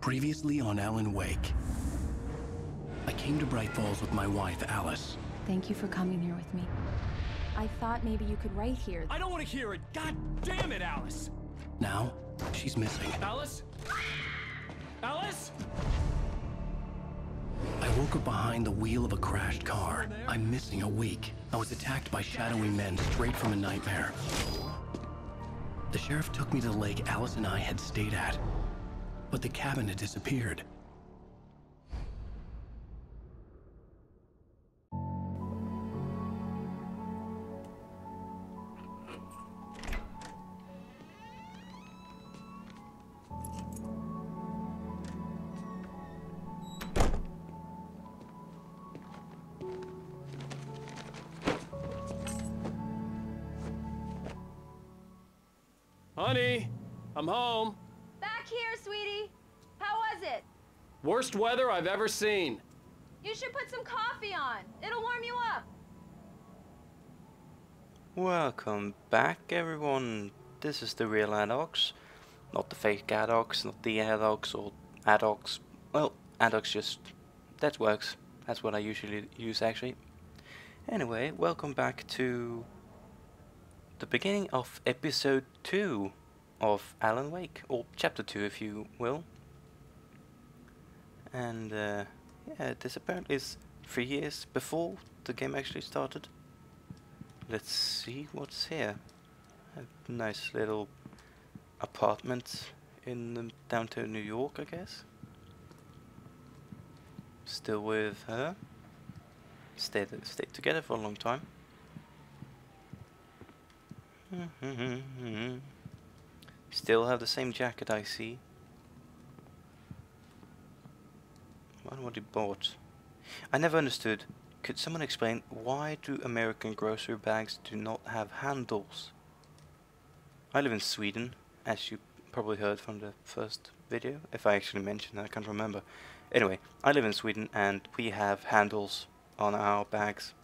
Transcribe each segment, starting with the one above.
Previously on Alan Wake. I came to Bright Falls with my wife, Alice. Thank you for coming here with me. I thought maybe you could write here. I don't want to hear it! God damn it, Alice! Now, she's missing. Alice? Alice? I woke up behind the wheel of a crashed car. I'm missing a week. I was attacked by shadowy men straight from a nightmare. The sheriff took me to the lake Alice and I had stayed at, but the cabin had disappeared. Honey, I'm home. Back here, sweetie. How was it? Worst weather I've ever seen. You should put some coffee on. It'll warm you up. Welcome back, everyone. This is TheRealAdox. Not the fake Adox, not the Adox or Adox. Well, Adox just... that works. That's what I usually use, actually. Anyway, welcome back to the beginning of episode 2 of Alan Wake, or chapter 2 if you will. And yeah, this apparently is 3 years before the game actually started. Let's see what's here. A nice little apartment in downtown New York, I guess. Still with her. Stayed together for a long time. Still have the same jacket, I see. Wonder what he bought. I never understood. Could someone explain why do American grocery bags do not have handles? I live in Sweden, as you probably heard from the first video. If I actually mentioned that, I can't remember. Anyway, I live in Sweden and we have handles on our bags.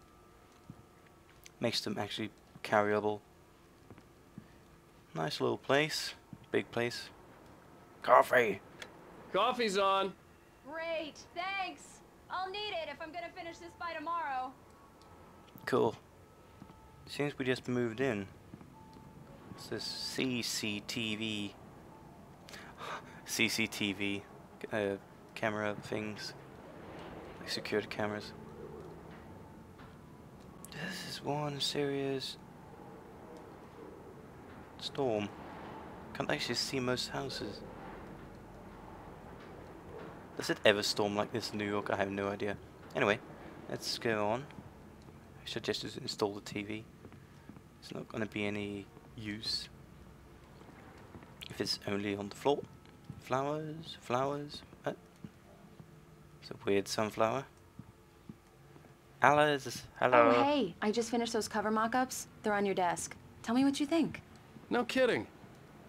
Makes them actually carryable. Nice little place. Big place. Coffee! Coffee's on. Great, thanks. I'll need it if I'm gonna finish this by tomorrow. Cool. Seems we just moved in. What's this? CCTV. CCTV. Camera things. Like security cameras. This is one serious storm. Can't actually see most houses. Does it ever storm like this in New York? I have no idea. Anyway, let's go on. I should just install the TV. It's not going to be any use if it's only on the floor. Flowers, flowers. It's a weird sunflower. Alice, hello. Oh, hey, I just finished those cover mock-ups. They're on your desk. Tell me what you think. No kidding.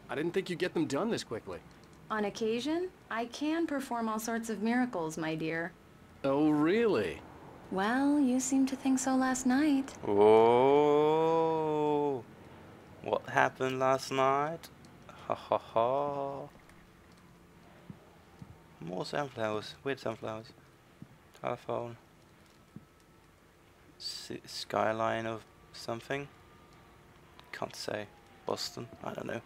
I didn't think you'd get them done this quickly. On occasion, I can perform all sorts of miracles, my dear. Oh, really? Well, you seemed to think so last night. Oh, what happened last night? Ha ha ha. More sunflowers, weird sunflowers. Telephone. Skyline of something. Can't say. Boston, I don't know.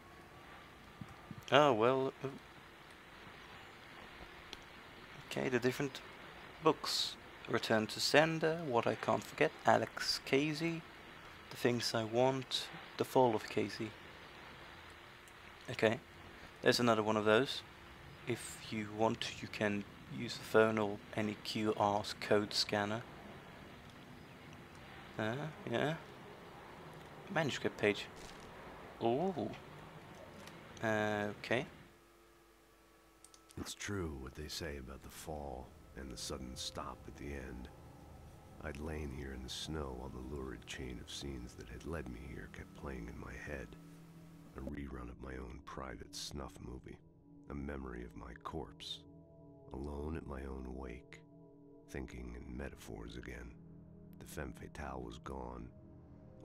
Oh well. Okay, the different books. Return to Sender, What I Can't Forget, Alex Casey, The Things I Want, The Fall of Casey. Okay, there's another one of those. If you want, you can use the phone or any QR code scanner. Yeah. Manuscript page. Oh. Okay. It's true what they say about the fall and the sudden stop at the end. I'd lain here in the snow while the lurid chain of scenes that had led me here kept playing in my head. A rerun of my own private snuff movie. A memory of my corpse. Alone at my own wake. Thinking in metaphors again. The femme fatale was gone.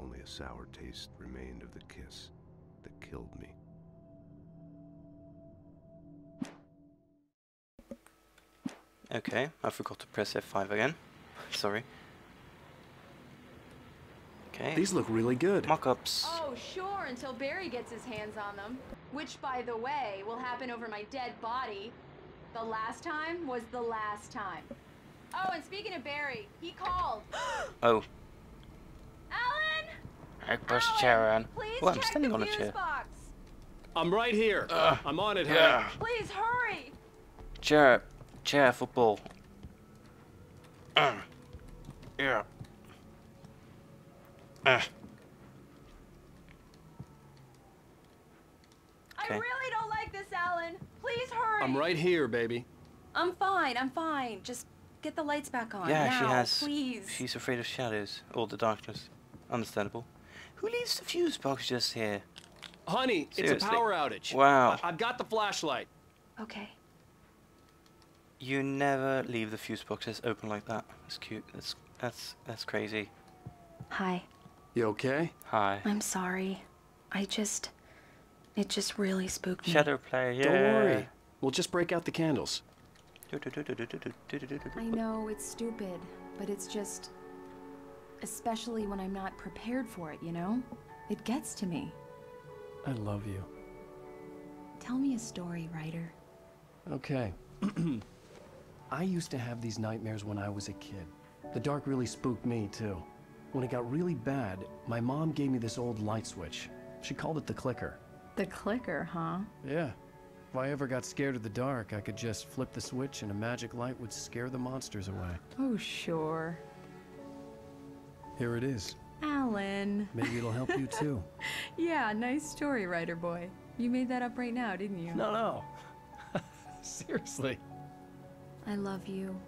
Only a sour taste remained of the kiss that killed me. Okay, I forgot to press F5 again. Sorry. Okay. These look really good. Mock-ups. Oh, sure, until Barry gets his hands on them. Which, by the way, will happen over my dead body. The last time was the last time. Oh, and speaking of Barry, he called. Oh. Alan! I pushed Alan, chair on. Please Well, I'm check standing the on a fuse chair. box. I'm right here. I'm on it, honey. Yeah. Please hurry. Chair football. Yeah. Okay. I really don't like this, Alan. Please hurry. I'm right here, baby. I'm fine. Just get the lights back on. Yeah, now, she has. please. She's afraid of shadows or the darkness. Understandable. Who leaves the fuse box just here? Honey, Seriously? it's a power outage. Wow. I've got the flashlight. Okay. You never leave the fuse boxes open like that. That's cute. That's crazy. Hi. You okay? Hi. I'm sorry. It just really spooked me. Shadow player. Yeah. Don't worry. We'll just break out the candles. I know it's stupid, but it's just... Especially when I'm not prepared for it, you know? It gets to me. I love you. Tell me a story, writer. Okay. I used to have these nightmares when I was a kid. The dark really spooked me, too. When it got really bad, my mom gave me this old light switch. She called it the clicker. The clicker, huh? Yeah. If I ever got scared of the dark, I could just flip the switch and a magic light would scare the monsters away. Oh, sure. Here it is. Alan. Maybe it'll help you, too. Yeah, nice story, writer boy. You made that up right now, didn't you? No. Seriously. I love you,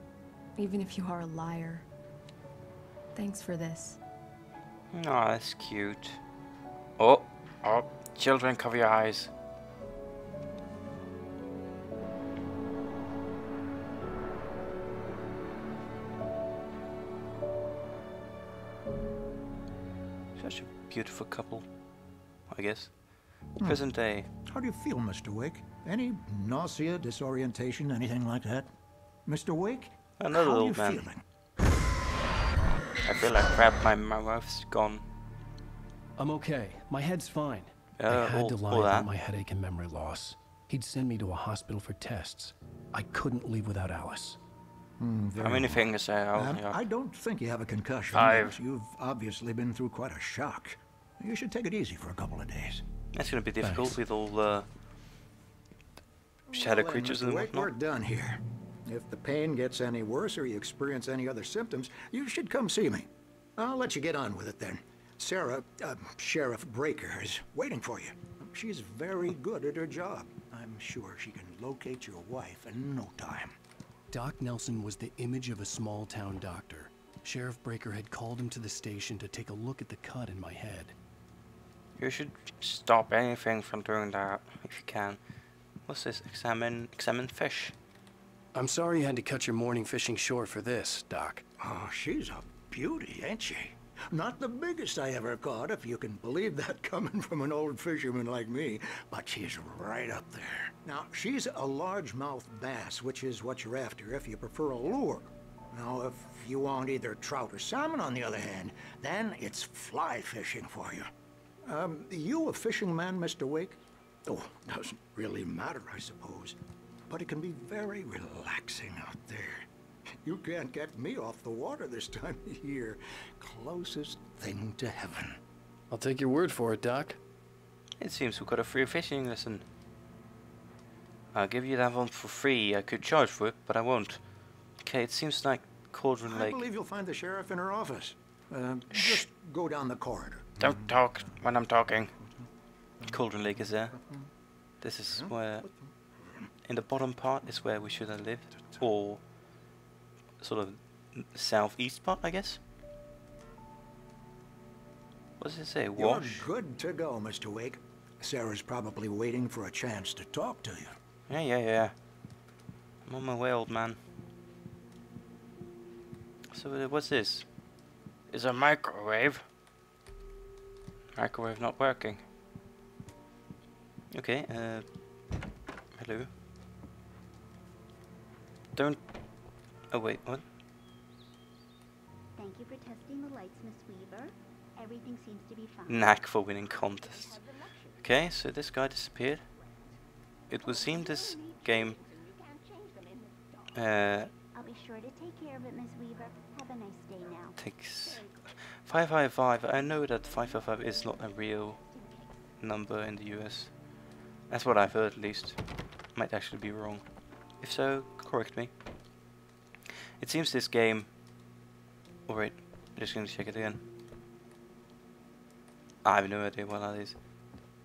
even if you are a liar. Thanks for this. Oh, that's cute. Oh, children, cover your eyes. Such a beautiful couple, I guess. Present day. How do you feel, Mr. Wake? Any nausea, disorientation, anything like that? Mr. Wake? Another how are you old man. feeling? I feel like crap, my mouth's gone. I'm okay. My head's fine. I had all to lie that. about my headache and memory loss. He'd send me to a hospital for tests. I couldn't leave without Alice. How many fingers I don't think you have a concussion. 5. You've obviously been through quite a shock. You should take it easy for a couple of days. That's gonna be difficult Thanks. with all the shadow Well, then, creatures Mr. and Wake, we're whatnot. done here. If the pain gets any worse or you experience any other symptoms, you should come see me. I'll let you get on with it then. Sarah, Sheriff Breaker, is waiting for you. She's very good at her job. I'm sure she can locate your wife in no time. Doc Nelson was the image of a small-town doctor. Sheriff Breaker had called him to the station to take a look at the cut in my head. You should stop anything from doing that if you can. What's this? Examine fish. I'm sorry you had to cut your morning fishing short for this, Doc. Oh, she's a beauty, ain't she? Not the biggest I ever caught, if you can believe that coming from an old fisherman like me, but she's right up there. Now, she's a largemouth bass, which is what you're after if you prefer a lure. Now, if you want either trout or salmon, on the other hand, then it's fly fishing for you. You a fishing man, Mr. Wake? Oh, doesn't really matter, I suppose. But it can be very relaxing out there. You can't get me off the water this time of year. Closest thing to heaven. I'll take your word for it, Doc. It seems we've got a free fishing lesson. I'll give you that one for free. I could charge for it, but I won't. Okay, it seems like Cauldron I Lake. believe you'll find the sheriff in her office. Just go down the corridor. Don't talk when I'm talking. Cauldron Lake is there. This is where, in the bottom part, is where we should have lived, or sort of southeast part, I guess. What does it say? Wash. You're good to go, Mr. Wake. Sarah's probably waiting for a chance to talk to you. Yeah. I'm on my way, old man. So what's this? Is a microwave? Microwave not working. Okay, hello. Don't Oh wait, what? Thank you for testing the lights, Miss Weaver. Everything seems to be fine. Knack for winning contests. Okay, so this guy disappeared. It would seem this game I'll be sure to take care of it, Miss Weaver. Have a nice day now. takes 555. I know that 555 is not a real number in the US. That's what I've heard, at least. Might actually be wrong. If so, correct me. It seems this game... Alright, I'm just gonna check it again. I have no idea what that is.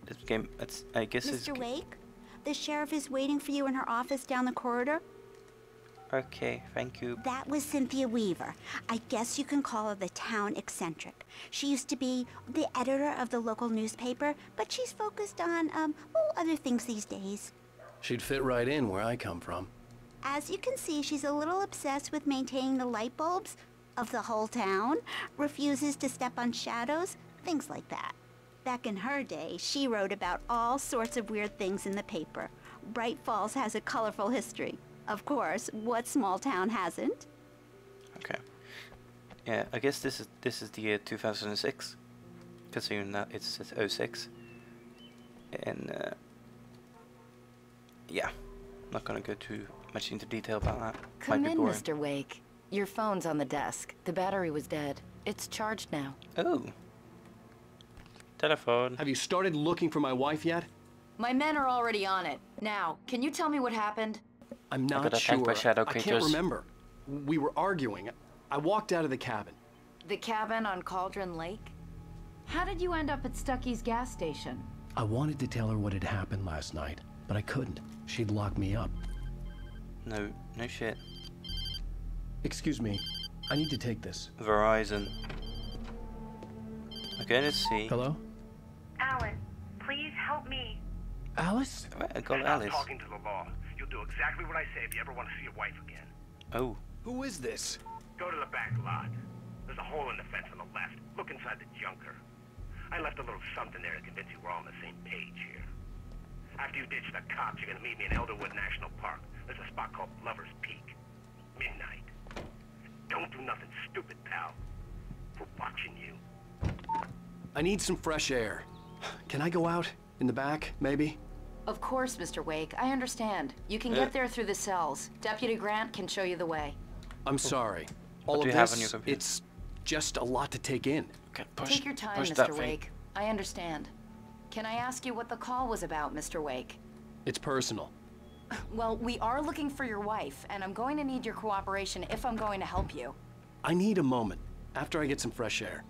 This game, I guess it's... Mr. Wake, the sheriff is waiting for you in her office down the corridor. Okay, thank you. That was Cynthia Weaver. I guess you can call her the town eccentric. She used to be the editor of the local newspaper, but she's focused on, other things these days. She'd fit right in where I come from. As you can see, she's a little obsessed with maintaining the light bulbs of the whole town, refuses to step on shadows, things like that. Back in her day, she wrote about all sorts of weird things in the paper. Bright Falls has a colorful history. Of course, what small town hasn't? Okay. Yeah, I guess this is the year 2006, considering that it's 06. And yeah, not gonna go too much into detail about that. Come Might be in, boring. Mr. Wake. Your phone's on the desk. The battery was dead. It's charged now. Oh. Telephone. Have you started looking for my wife yet? My men are already on it. Now, can you tell me what happened? I'm got not attacked sure. by shadow I can't creatures. remember. We were arguing. I walked out of the cabin. The cabin on Cauldron Lake? How did you end up at Stucky's gas station? I wanted to tell her what had happened last night, but I couldn't. She'd lock me up. No shit. Excuse me. I need to take this. Verizon. Okay, let's see. Hello? Alan, please help me. Alice? I got Stop Alice. talking to the law. You'll do exactly what I say if you ever want to see your wife again. Oh. Who is this? Go to the back lot. There's a hole in the fence on the left. Look inside the junker. I left a little something there to convince you we're all on the same page here. After you ditch the cops, you're gonna meet me in Elderwood National Park. There's a spot called Lover's Peak. Midnight. Don't do nothing stupid, pal. We're watching you. I need some fresh air. Can I go out? In the back, maybe? Of course, Mr. Wake. I understand. You can get there through the cells. Deputy Grant can show you the way. I'm sorry. What All do of you have on this, your computer? it's just a lot to take in. Okay, push, Take your time, push that Mr. thing. Wake. I understand. Can I ask you what the call was about, Mr. Wake? It's personal. Well, we are looking for your wife, and I'm going to need your cooperation if I'm going to help you. I need a moment, after I get some fresh air.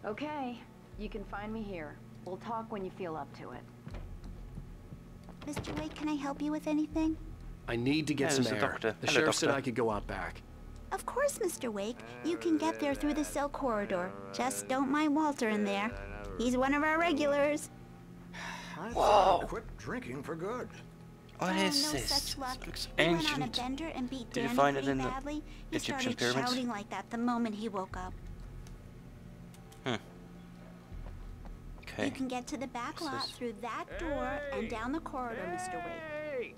Okay. You can find me here. We'll talk when you feel up to it. Mr. Wake, can I help you with anything? I need to get Yeah, some there's the air. doctor. The Hello, sheriff said doctor. I could go out back. Of course, Mr. Wake. You can get there through the cell corridor. Just don't mind Walter in there. He's one of our regulars. I thought I'd quit drinking for good. What is no this? such luck. It looks He went on a ancient. bender and beat Did you Danny find it pretty in the badly. He Egyptian started pyramids? shouting like that the moment he woke up. Okay. You can get to the back lot through that door and down the corridor, Mr. Wake. Hey!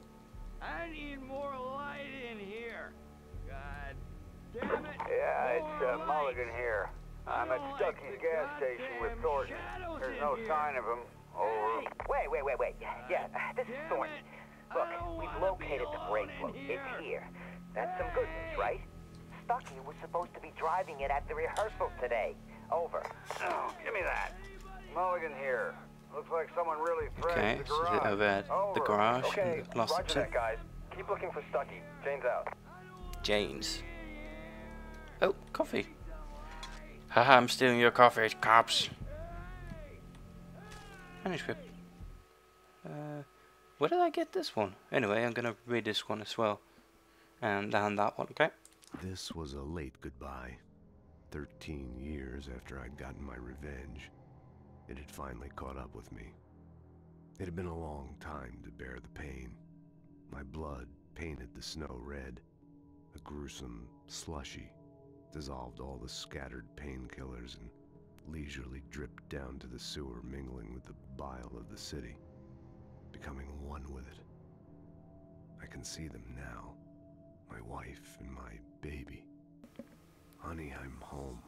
I need more light in here. God damn it. Yeah, it's more light. Mulligan here. I'm at don't Stucky's like the gas station with goddamn Thornton. shadows There's in no here. sign of him. Over. Wait. Yeah, this is Damn Thornton. it. Look, I don't we've wanna be located the alone brake in loop. here. It's here. That's some good news, right? Stucky was supposed to be driving it at the rehearsal today. Over. Oh, give me that. Mulligan here. Looks like someone really Okay, thrashed the so garage. over at the Over. garage. Okay, Last roger episode. that, guys. Keep looking for Stucky. Jane's out. James. Oh, coffee. Haha, I'm stealing your coffee, cops. Manuscript. Where did I get this one? Anyway, I'm gonna read this one as well. And that one, okay? This was a late goodbye. 13 years after I'd gotten my revenge, it had finally caught up with me. It had been a long time to bear the pain. My blood painted the snow red. A gruesome slushy dissolved all the scattered painkillers and leisurely dripped down to the sewer, mingling with the bile of the city, becoming one with it. I can see them now. My wife and my baby. Honey, I'm home.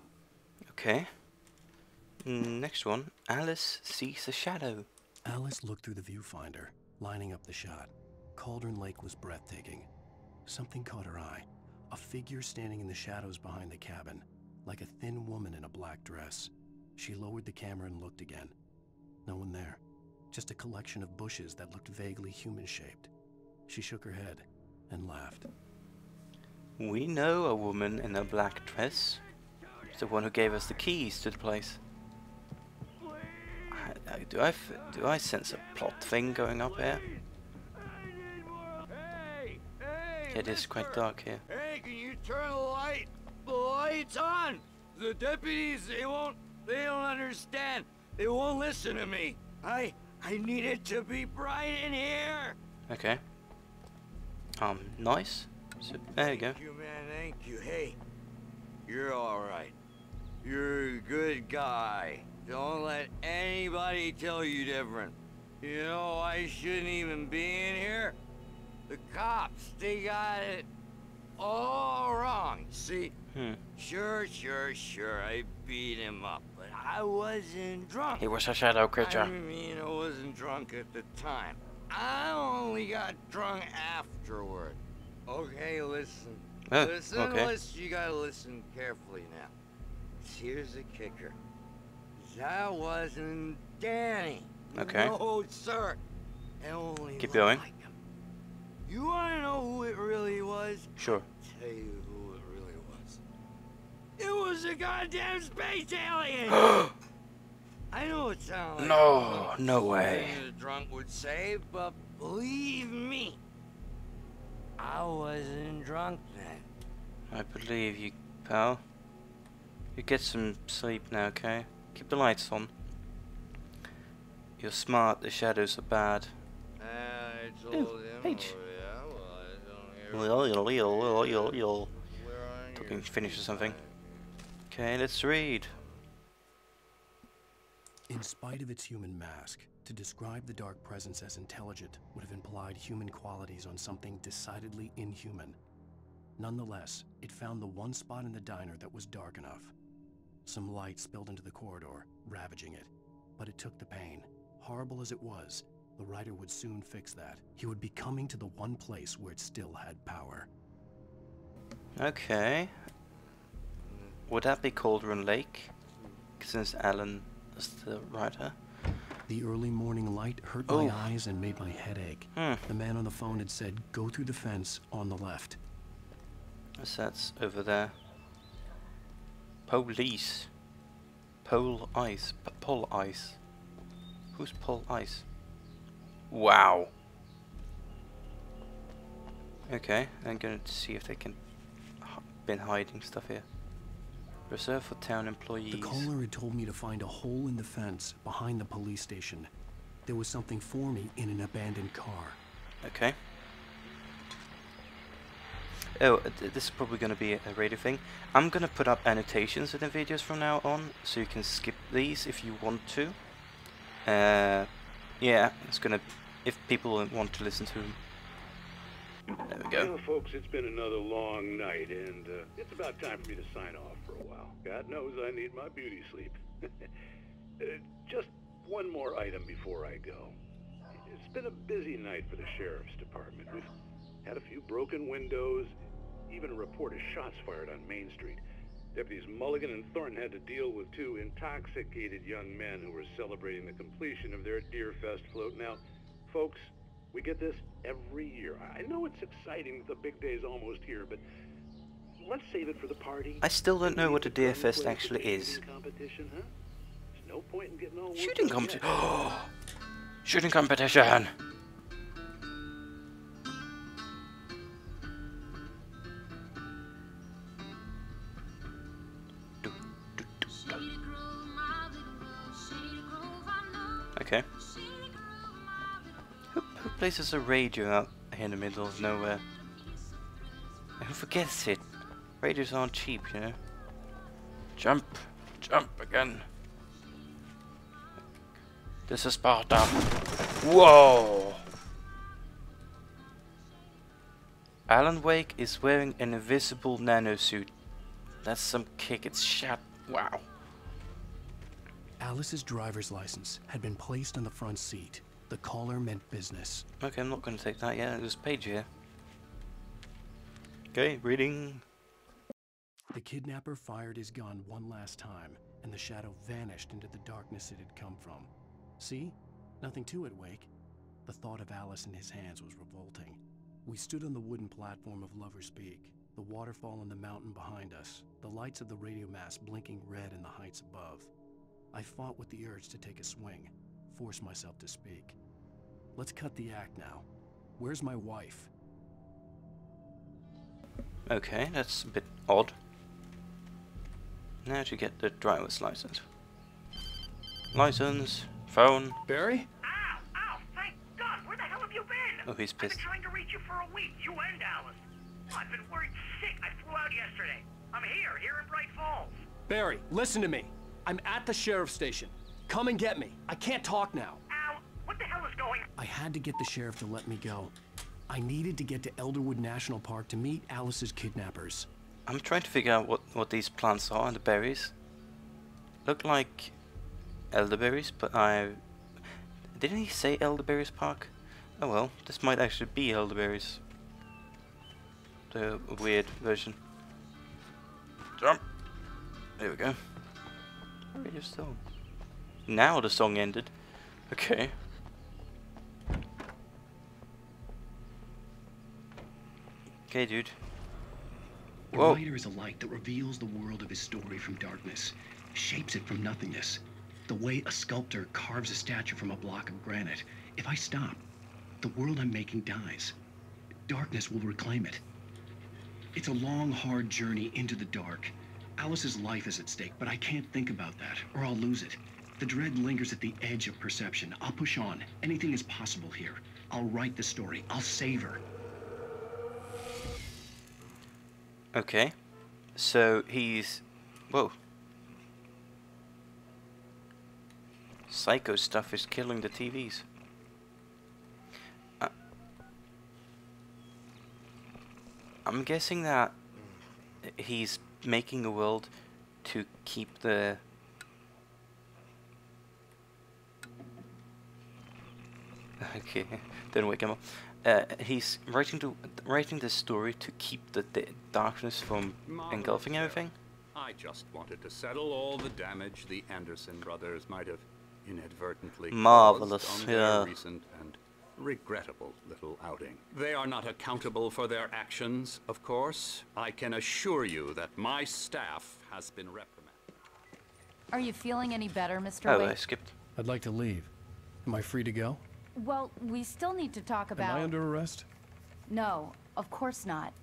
Okay. Next one. Alice sees a shadow. Alice looked through the viewfinder, lining up the shot. Cauldron Lake was breathtaking. Something caught her eye. A figure standing in the shadows behind the cabin, like a thin woman in a black dress. She lowered the camera and looked again. No one there. Just a collection of bushes that looked vaguely human-shaped. She shook her head and laughed. We know a woman in a black dress. It's the one who gave us the keys to the place. Do I sense a plot thing going up here? It is quite dark here. Hey, can you turn the lights on? The deputies, they don't understand. They won't listen to me. I need it to be bright in here. Okay. Nice. So, there you go. Thank you, man, thank you. Hey, you're alright. You're a good guy. Don't let anybody tell you different. You know, I shouldn't even be in here. The cops, they got it all wrong. See? Sure, I beat him up, but I wasn't drunk. He was a shadow creature. I mean, I wasn't drunk at the time. I only got drunk afterward. Okay, listen. Listen, okay. you gotta listen carefully now. Here's the kicker. That wasn't Danny. Okay. No, sir. It only Keep going. like him. You wanna know who it really was? Sure. I'll tell you who it really was. It was a goddamn space alien! I know it sounds like no way. something a drunk would say, but believe me, I wasn't drunk then. I believe you, pal. You get some sleep now, okay? Keep the lights on. You're smart, the shadows are bad. I told him. H. Oh, yeah, well, I don't hear. Talking finish or something. Okay, let's read. In spite of its human mask, to describe the dark presence as intelligent would have implied human qualities on something decidedly inhuman. Nonetheless, it found the one spot in the diner that was dark enough. Some light spilled into the corridor, ravaging it. But it took the pain. Horrible as it was, the writer would soon fix that. He would be coming to the one place where it still had power. Okay. Would that be Cauldron Lake? Since Alan is the writer. The early morning light hurt my eyes and made my head ache. The man on the phone had said, go through the fence on the left. So that's over there. Police. Pole Ice. Pole Ice. Who's Pole Ice? Wow. Okay, I'm going to see if they can been hiding stuff here. Reserved for town employees. The caller had told me to find a hole in the fence behind the police station. There was something for me in an abandoned car. Okay. Oh, this is probably going to be a radio thing. I'm going to put up annotations in the videos from now on, so you can skip these if you want to. Yeah, it's going to, if people want to listen to them. There we go. Well, folks, it's been another long night, and it's about time for me to sign off for a while. God knows I need my beauty sleep. Just one more item before I go. It's been a busy night for the Sheriff's Department. We've had a few broken windows, even a report of shots fired on Main Street. Deputies Mulligan and Thornton had to deal with two intoxicated young men who were celebrating the completion of their Deer Fest float. Now, folks, we get this every year. I know it's exciting that the big day's almost here, but let's save it for the party. I still don't know what a Deer Fest actually is. Competition, huh? There's no point in getting all Shooting competition. Shooting competition. Okay. Who places a radio out here in the middle of nowhere? And who forgets it? Radios aren't cheap, you know. Jump! Jump again! This is Sparta! Whoa! Alan Wake is wearing an invisible nanosuit. That's some kick. It's shat. Wow. Alice's driver's license had been placed on the front seat. The caller meant business. Okay, I'm not going to take that yet. There's a page here. Okay, reading. The kidnapper fired his gun one last time, and the shadow vanished into the darkness it had come from. See? Nothing to it, Wake. The thought of Alice in his hands was revolting. We stood on the wooden platform of Lover's Peak, the waterfall on the mountain behind us, the lights of the radio mast blinking red in the heights above. I fought with the urge to take a swing, force myself to speak. Let's cut the act now. Where's my wife? Okay, that's a bit odd. Now to get the driver's license. License, phone. Barry? Ow! Ow! Thank God! Where the hell have you been? Oh, he's I've pissed. been trying to reach you for a week, you and Alice. Oh, I've been worried sick. I flew out yesterday. I'm here in Bright Falls. Barry, listen to me. I'm at the sheriff's station. Come and get me. I can't talk now. Al, what the hell is going on? I had to get the sheriff to let me go. I needed to get to Elderwood National Park to meet Alice's kidnappers. I'm trying to figure out what these plants are and the berries. Look like elderberries, but didn't he say Elderberries Park? Oh well, this might actually be elderberries. The weird version. Jump! There we go. Radio song. Now the song ended. Okay. Okay, dude. A Whoa. writer is a light that reveals the world of his story from darkness, shapes it from nothingness. The way a sculptor carves a statue from a block of granite. If I stop, the world I'm making dies. Darkness will reclaim it. It's a long, hard journey into the dark. Alice's life is at stake, but I can't think about that, or I'll lose it. The dread lingers at the edge of perception. I'll push on. Anything is possible here. I'll write the story. I'll save her. Okay. So he's... Whoa. Psycho stuff is killing the TVs. I'm guessing that he's making a world to keep the... Okay, didn't wake him up. He's writing this story to keep the darkness from engulfing everything. I just wanted to settle all the damage the Anderson brothers might have inadvertently Marvelous, caused on yeah. their recent and regrettable little outing. They are not accountable for their actions, of course. I can assure you that my staff has been reprimanded. Are you feeling any better, Mr. Oh, Wake? I skipped. I'd like to leave. Am I free to go? Well, we still need to talk about... Am I under arrest? No, of course not.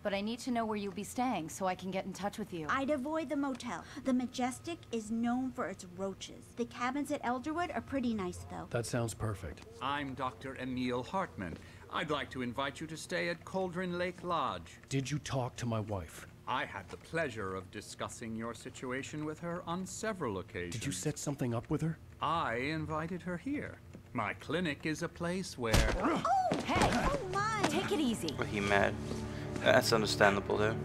But I need to know where you'll be staying so I can get in touch with you. I'd avoid the motel. The Majestic is known for its roaches. The cabins at Elderwood are pretty nice, though. That sounds perfect. I'm Dr. Emil Hartman. I'd like to invite you to stay at Cauldron Lake Lodge. Did you talk to my wife? I had the pleasure of discussing your situation with her on several occasions. Did you set something up with her? I invited her here. My clinic is a place where... Oh! Hey! Oh, my! Take it easy. Was he mad? That's understandable, though.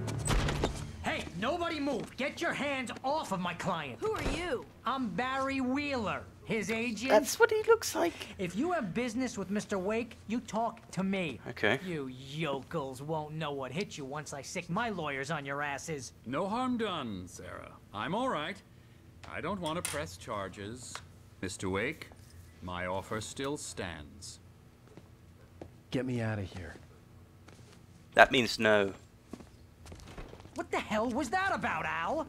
Hey, nobody move! Get your hands off of my client! Who are you? I'm Barry Wheeler, his agent. That's what he looks like. If you have business with Mr. Wake, you talk to me. Okay. You yokels won't know what hit you once I sick my lawyers on your asses. No harm done, Sarah. I'm all right. I don't want to press charges. Mr. Wake, my offer still stands. Get me out of here. That means no. What the hell was that about, Al?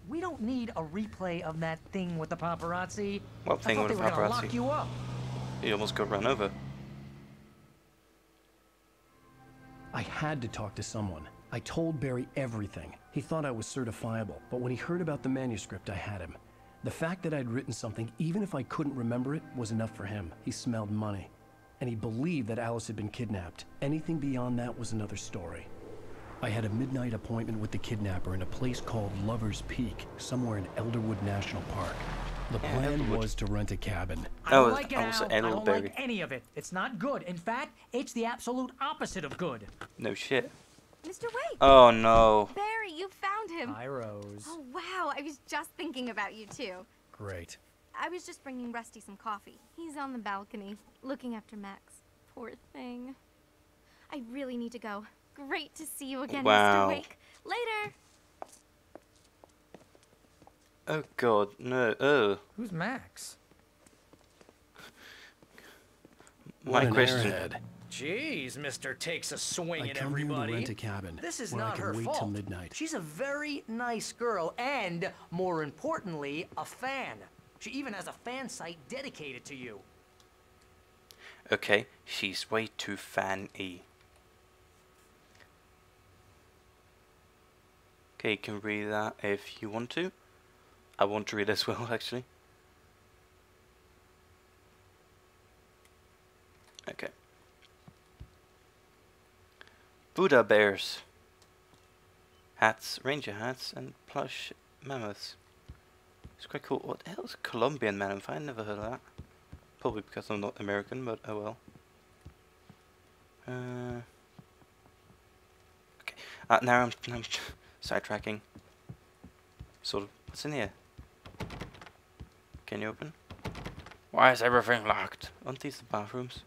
We don't need a replay of that thing with the paparazzi. What thing I thought with they the were gonna paparazzi? lock you up. He almost got run over. I had to talk to someone. I told Barry everything. He thought I was certifiable, but when he heard about the manuscript, I had him. The fact that I'd written something, even if I couldn't remember it, was enough for him. He smelled money. And he believed that Alice had been kidnapped. Anything beyond that was another story. I had a midnight appointment with the kidnapper in a place called Lover's Peak, somewhere in Elderwood National Park. The plan was to rent a cabin. I don't like it, also Al. I don't Elderberry. like any of it. It's not good. In fact, it's the absolute opposite of good. No shit. Mr. Wake! Oh no. Barry, you found him! Hi, Rose. Oh, wow, I was just thinking about you, too. Great. I was just bringing Rusty some coffee. He's on the balcony, looking after Max. Poor thing. I really need to go. Great to see you again, Wow. Mr. Wake. Later! Oh god, no. Oh. Who's Max? My What an question. airhead. Jeez, Mister takes a swing I at come here to everybody. rent a cabin This is where I not can her wait fault. till midnight. She's a very nice girl and, more importantly, a fan. She even has a fan site dedicated to you. Okay, she's way too fan-y. Okay, you can read that if you want to. I want to read as well, actually. Okay. Buddha bears. Hats, ranger hats, and plush mammoths. It's quite cool. What the hell is a Colombian mammoth? I never heard of that. Probably because I'm not American, but oh well. Okay. Now I'm sidetracking. Sort of. What's in here? Can you open? Why is everything locked? Aren't these the bathrooms?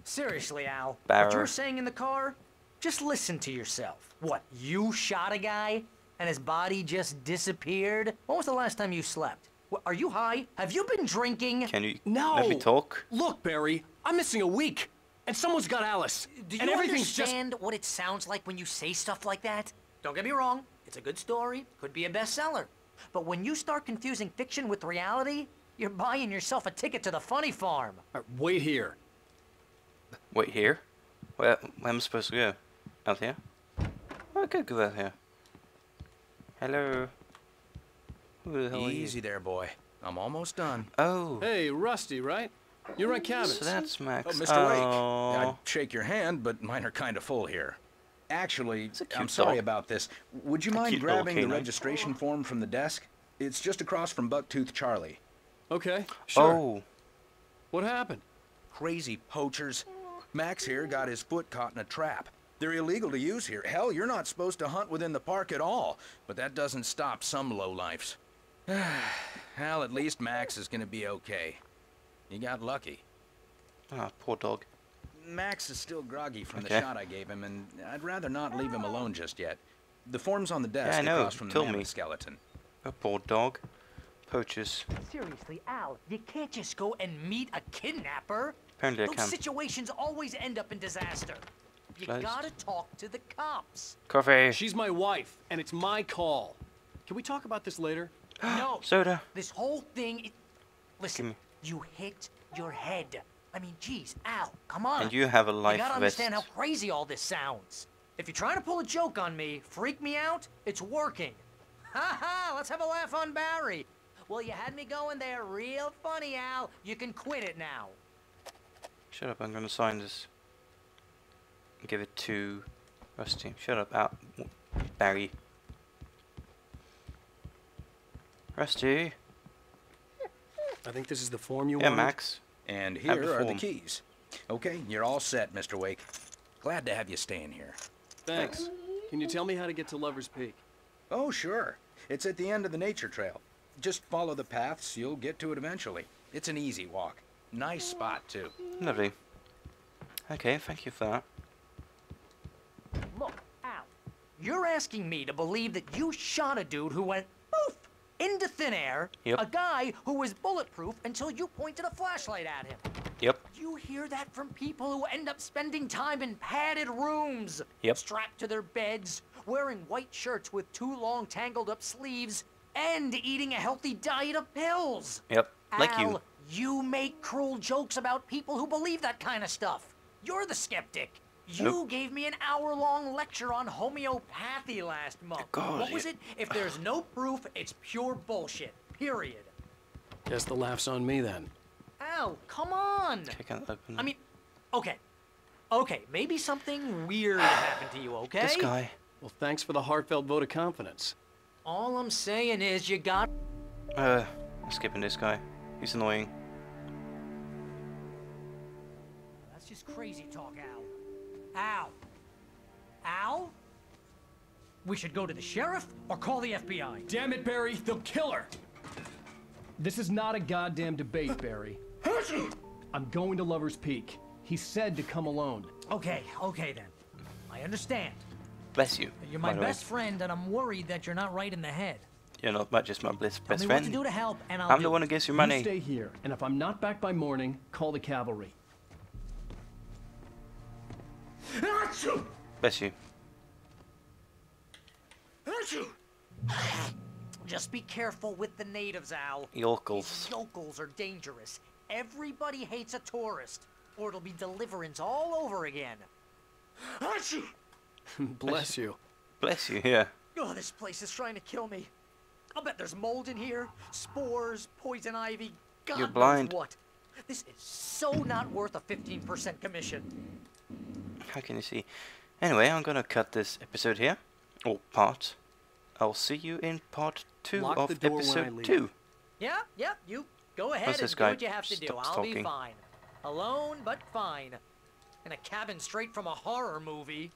Seriously, Al, Barrow. what you're saying in the car? Just listen to yourself. What, you shot a guy and his body just disappeared? When was the last time you slept? What, are you high? Have you been drinking? Can you No. let me talk? Look, Barry, I'm missing a week, and someone's got Alice. Do and you everything's understand what it sounds like when you say stuff like that? Don't get me wrong, it's a good story, could be a bestseller. But when you start confusing fiction with reality, you're buying yourself a ticket to the funny farm. Wait here. Wait here? Where am I supposed to go? Out here? I could go out here. Hello. Who the hell are you? Easy there, boy. I'm almost done. Oh. Hey, Rusty, right? You rent cabins. So that's Max. Oh, Mr. Wake. I'd shake your hand, but mine are kind of full here. Actually, I'm sorry about this. Would you mind grabbing the registration form from the desk? It's just across from Bucktooth Charlie. Okay, sure. Oh. What happened? Crazy poachers. Max here got his foot caught in a trap. They're illegal to use here. Hell, you're not supposed to hunt within the park at all. But that doesn't stop some lowlifes. Hell, at least Max is gonna be okay. He got lucky. Ah, poor dog. Max is still groggy from the shot I gave him, and I'd rather not leave him alone just yet. The form's on the desk across from the mammoth skeleton. A poor dog. Poachers. Seriously, Al, you can't just go and meet a kidnapper. Apparently I Those can. situations always end up in disaster. You Closed. gotta talk to the cops. Coffee. She's my wife, and it's my call. Can we talk about this later? No. Soda. This whole thing. Listen, Gimme. you hit your head. I mean, geez, Al, come on. And you have a life You gotta vest. understand how crazy all this sounds. If you're trying to pull a joke on me, freak me out, it's working. Ha ha! Let's have a laugh on Barry. Well, you had me going there real funny, Al. You can quit it now. Shut up, I'm gonna sign this. Give it to Rusty. Shut up, out. Barry. Rusty. I think this is the form you Yeah, wanted. Max. And Have here the are the form. keys. Okay, you're all set, Mr. Wake. Glad to have you staying here. Thanks. Can you tell me how to get to Lover's Peak? Oh, sure. It's at the end of the nature trail. Just follow the paths, you'll get to it eventually. It's an easy walk. Nice spot, too. Lovely. Okay, thank you for that. Look, Al, you're asking me to believe that you shot a dude who went poof into thin air, Yep. a guy who was bulletproof until you pointed a flashlight at him. Yep. You hear that from people who end up spending time in padded rooms, Yep. strapped to their beds, wearing white shirts with too long tangled up sleeves, and eating a healthy diet of pills. Yep. Like Al, you. you make cruel jokes about people who believe that kind of stuff. You're the skeptic. You Nope. gave me an hour-long lecture on homeopathy last month. God, What was it? If there's no proof, it's pure bullshit. Period. Guess the laugh's on me then. Al, come on. Okay, I can't open I mean, okay. Okay, maybe something weird happened to you, okay? This guy. Well, thanks for the heartfelt vote of confidence. All I'm saying is you got... I'm skipping this guy. He's annoying. That's just crazy talk, Al. Al? Al? We should go to the sheriff or call the FBI. Damn it, Barry, they'll kill her. This is not a goddamn debate, Barry. I'm going to Lover's Peak. He said to come alone. Okay then. I understand. Bless you. You're my best friend, and I'm worried that you're not right in the head. You're not just my best Tell me friend. what to do to help, and I'm the one who gives you money. You stay here, and if I'm not back by morning, call the cavalry. Bless you. Just be careful with the natives, Al. Yokels. These yokels are dangerous. Everybody hates a tourist, or it'll be deliverance all over again. Bless you. Bless you, yeah. Oh, this place is trying to kill me. I'll bet there's mold in here, spores, poison ivy, God You're blind. knows what. This is so not worth a 15% commission. How can you see? Anyway, I'm gonna cut this episode here. Or part. I'll see you in part 2 Lock of the door when I episode leave. 2. Yeah, you go ahead What's and this do guy? what you have to do. Stops I'll be talking. fine. Alone, but fine. In a cabin straight from a horror movie.